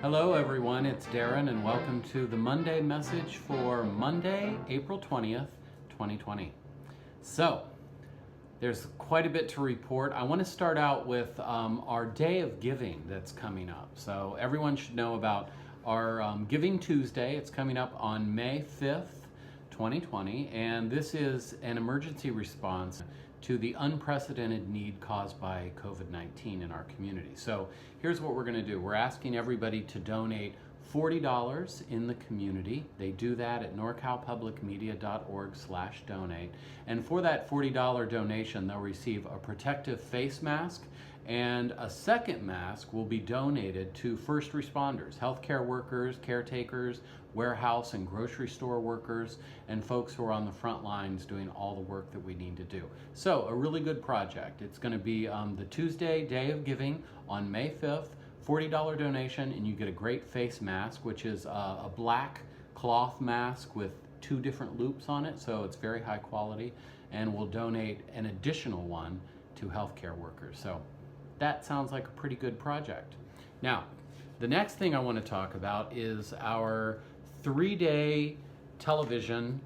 Hello everyone, it's Darren and welcome to the Monday message for Monday, April 20th, 2020. So, there's quite a bit to report. I want to start out with our Day of Giving that's coming up. So everyone should know about our Giving Tuesday. It's coming up on May 5th, 2020, and this is an emergency response to the unprecedented need caused by COVID-19 in our community. So here's what we're going to do. We're asking everybody to donate $40 in the community. They do that at norcalpublicmedia.org/donate. And for that $40 donation, they'll receive a protective face mask, and a second mask will be donated to first responders, healthcare workers, caretakers, warehouse and grocery store workers, and folks who are on the front lines doing all the work that we need to do. So a really good project. It's going to be the Tuesday, Day of Giving on May 5th, $40 donation, and you get a great face mask, which is a black cloth mask with 2 different loops on it, so it's very high quality, and we'll donate an additional one to healthcare workers. So that sounds like a pretty good project. Now, the next thing I want to talk about is our 3-day television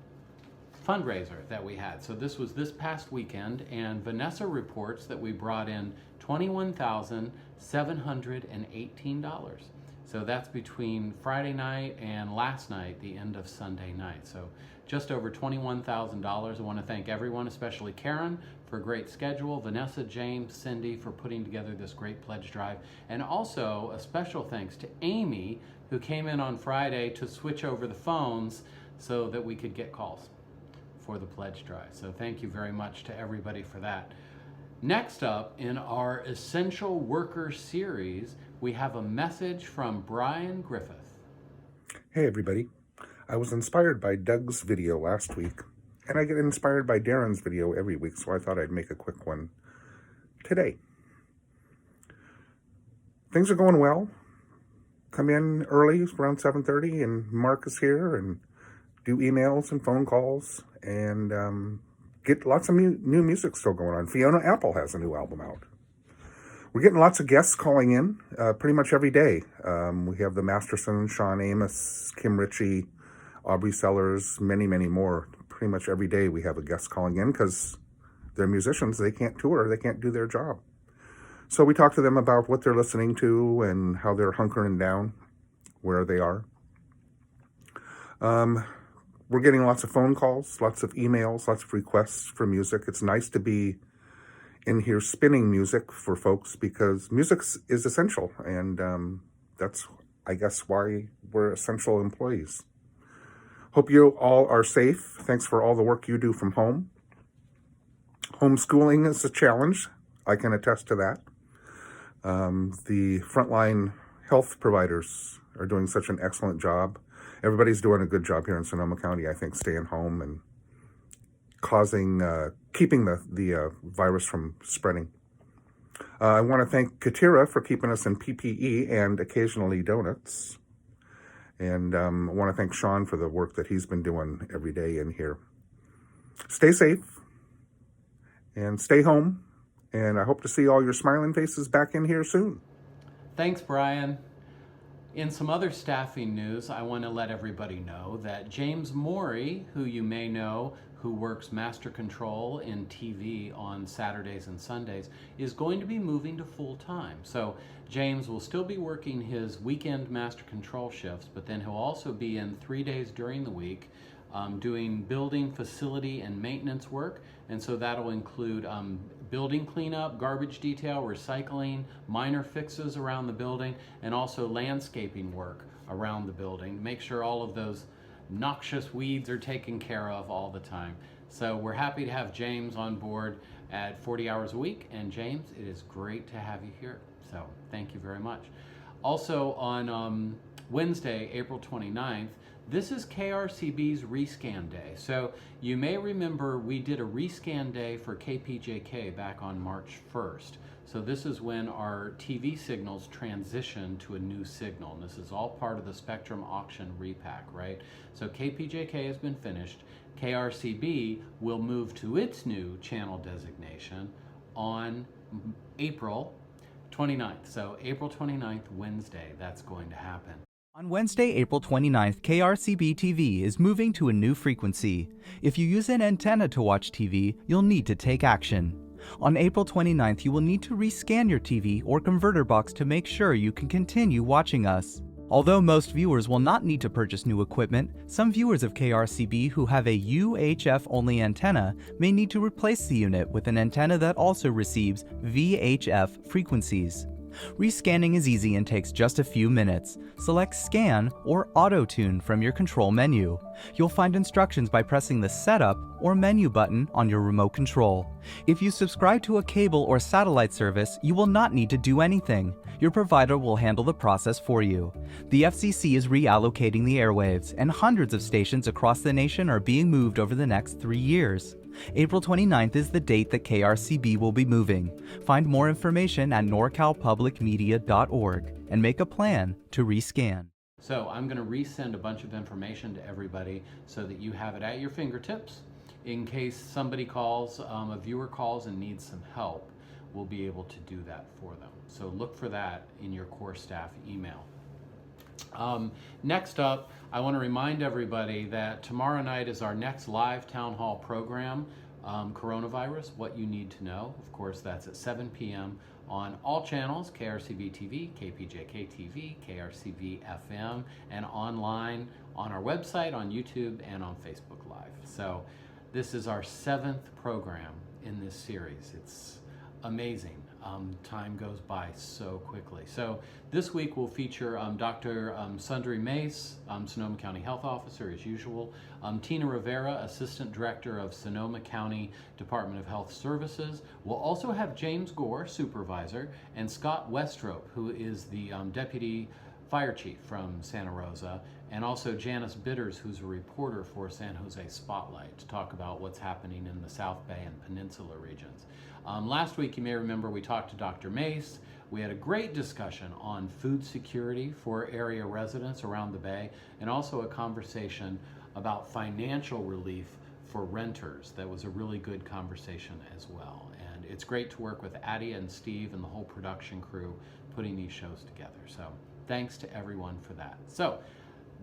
fundraiser that we had. So this was this past weekend, and Vanessa reports that we brought in $21,718. So that's between Friday night and last night, the end of Sunday night. So just over $21,000. I want to thank everyone, especially Karen, for a great schedule, Vanessa, James, Cindy for putting together this great pledge drive, and also a special thanks to Amy, who came in on Friday to switch over the phones so that we could get calls for the pledge drive. So thank you very much to everybody for that. Next up in our Essential Worker series, we have a message from Brian Griffith. Hey everybody, I was inspired by Doug's video last week, and I get inspired by Darren's video every week, so I thought I'd make a quick one today. Things are going well. Come in early, around 7:30, and Mark is here, and do emails and phone calls, and get lots of new music still going on. Fiona Apple has a new album out. We're getting lots of guests calling in pretty much every day. We have the Masterson, Sean Amos, Kim Ritchie, Aubrey Sellers, many, many more. Pretty much every day we have a guest calling in because they're musicians. They can't tour. They can't do their job. So we talk to them about what they're listening to and how they're hunkering down where they are. We're getting lots of phone calls, lots of emails, lots of requests for music. It's nice to be in here spinning music for folks because music is essential, and that's, I guess, why we're essential employees. Hope you all are safe. Thanks for all the work you do from home. Homeschooling is a challenge. I can attest to that. The frontline health providers are doing such an excellent job. Everybody's doing a good job here in Sonoma County, I think, staying home and keeping the virus from spreading. I want to thank Katira for keeping us in PPE and occasionally donuts. And I want to thank Sean for the work that he's been doing every day in here. Stay safe and stay home. And I hope to see all your smiling faces back in here soon. Thanks, Brian. In some other staffing news, I want to let everybody know that James Morey, who you may know, who works Master Control in TV on Saturdays and Sundays, is going to be moving to full-time. So James will still be working his weekend Master Control shifts, but then he'll also be in 3 days during the week doing building, facility, and maintenance work. And so that'll include building cleanup, garbage detail, recycling, minor fixes around the building, and also landscaping work around the building. Make sure all of those noxious weeds are taken care of all the time. So we're happy to have James on board at 40 hours a week. And James, it is great to have you here. So thank you very much. Also on Wednesday, April 29th, this is KRCB's Rescan Day. So you may remember we did a Rescan Day for KPJK back on March 1st. So this is when our TV signals transition to a new signal. And this is all part of the Spectrum auction repack, right? So KPJK has been finished. KRCB will move to its new channel designation on April 29th. So April 29th, Wednesday, that's going to happen. On Wednesday, April 29th, KRCB TV is moving to a new frequency. If you use an antenna to watch TV, you'll need to take action. On April 29th, you will need to rescan your TV or converter box to make sure you can continue watching us. Although most viewers will not need to purchase new equipment, some viewers of KRCB who have a UHF-only antenna may need to replace the unit with an antenna that also receives VHF frequencies. Rescanning is easy and takes just a few minutes. Select Scan or Auto Tune from your control menu. You'll find instructions by pressing the Setup or Menu button on your remote control. If you subscribe to a cable or satellite service, you will not need to do anything. Your provider will handle the process for you. The FCC is reallocating the airwaves, and hundreds of stations across the nation are being moved over the next 3 years. April 29th is the date that KRCB will be moving. Find more information at norcalpublicmedia.org and make a plan to rescan. So I'm going to resend a bunch of information to everybody so that you have it at your fingertips. In case somebody calls, a viewer calls and needs some help, we'll be able to do that for them. So look for that in your core staff email. Next up, I want to remind everybody that tomorrow night is our next live town hall program, Coronavirus, What You Need to Know. Of course, that's at 7 p.m. on all channels, KRCB TV, KPJK TV, KRCB FM, and online on our website, on YouTube, and on Facebook Live. So this is our 7th program in this series. It's amazing. Time goes by so quickly. So this week we'll feature Dr. Sundari Mace, Sonoma County Health Officer as usual, Tina Rivera, Assistant Director of Sonoma County Department of Health Services. We'll also have James Gore, Supervisor, and Scott Westrop, who is the Deputy Fire Chief from Santa Rosa, and also Janice Bitters, who's a reporter for San Jose Spotlight, to talk about what's happening in the South Bay and Peninsula regions. Last week, you may remember, we talked to Dr. Mace. We had a great discussion on food security for area residents around the Bay, and also a conversation about financial relief for renters. That was a really good conversation as well. And it's great to work with Addie and Steve and the whole production crew putting these shows together. So thanks to everyone for that. So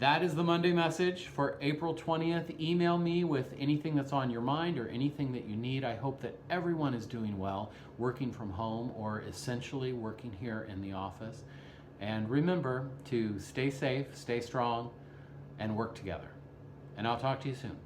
that is the Monday message for April 20th. Email me with anything that's on your mind or anything that you need. I hope that everyone is doing well, working from home or essentially working here in the office. And remember to stay safe, stay strong, and work together. And I'll talk to you soon.